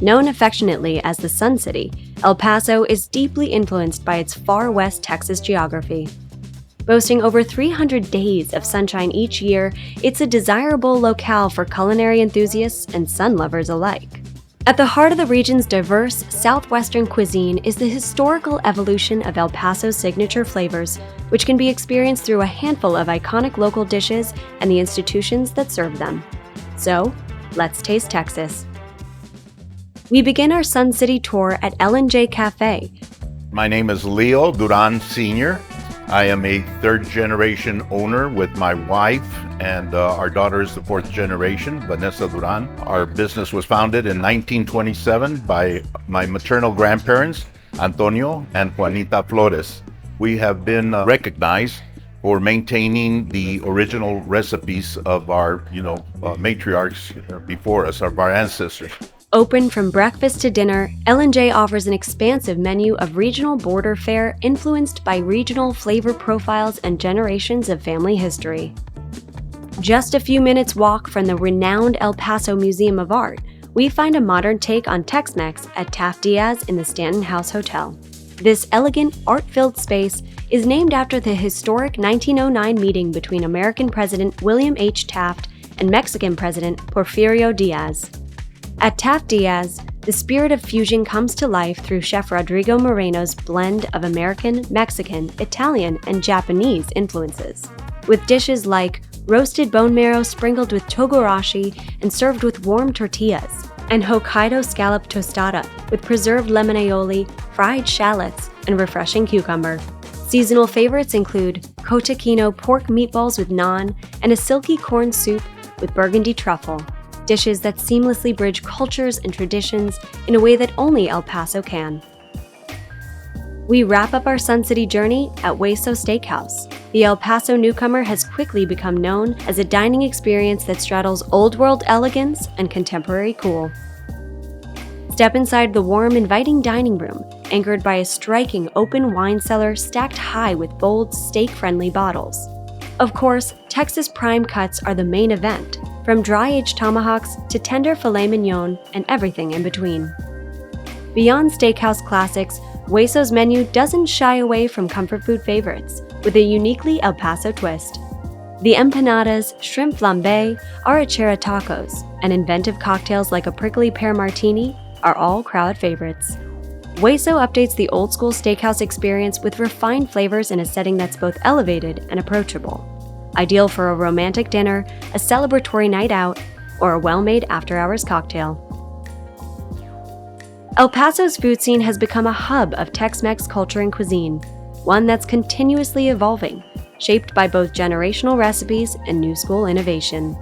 Known affectionately as the Sun City, El Paso is deeply influenced by its far west Texas geography. Boasting over 300 days of sunshine each year, it's a desirable locale for culinary enthusiasts and sun lovers alike. At the heart of the region's diverse southwestern cuisine is the historical evolution of El Paso's signature flavors, which can be experienced through a handful of iconic local dishes and the institutions that serve them. So, let's taste Texas. We begin our Sun City tour at L&J Café. My name is Leo Duran Sr. I am a third-generation owner with my wife, and our daughter is the fourth generation, Vanessa Duran. Our business was founded in 1927 by my maternal grandparents, Antonio and Juanita Flores. We have been recognized for maintaining the original recipes of our, matriarchs before us, of our ancestors. Open from breakfast to dinner, L&J offers an expansive menu of regional border fare influenced by regional flavor profiles and generations of family history. Just a few minutes walk from the renowned El Paso Museum of Art, we find a modern take on Tex-Mex at Taft Diaz in the Stanton House Hotel. This elegant, art-filled space is named after the historic 1909 meeting between American President William H. Taft and Mexican President Porfirio Diaz. At Taft-Díaz, the spirit of fusion comes to life through Chef Rodrigo Moreno's blend of American, Mexican, Italian, and Japanese influences. With dishes like roasted bone marrow sprinkled with togarashi and served with warm tortillas, and Hokkaido scallop tostada with preserved lemon aioli, fried shallots, and refreshing cucumber. Seasonal favorites include cotija pork meatballs with naan and a silky corn soup with burgundy truffle. Dishes that seamlessly bridge cultures and traditions in a way that only El Paso can. We wrap up our Sun City journey at Weso Steakhouse. The El Paso newcomer has quickly become known as a dining experience that straddles old-world elegance and contemporary cool. Step inside the warm, inviting dining room, anchored by a striking open wine cellar stacked high with bold, steak-friendly bottles. Of course, Texas prime cuts are the main event, from dry-aged tomahawks to tender filet mignon and everything in between. Beyond steakhouse classics, Weso's menu doesn't shy away from comfort food favorites, with a uniquely El Paso twist. The empanadas, shrimp flambe, arrachera tacos, and inventive cocktails like a prickly pear martini are all crowd favorites. Weso updates the old-school steakhouse experience with refined flavors in a setting that's both elevated and approachable. Ideal for a romantic dinner, a celebratory night out, or a well-made after-hours cocktail. El Paso's food scene has become a hub of Tex-Mex culture and cuisine, one that's continuously evolving, shaped by both generational recipes and new school innovation.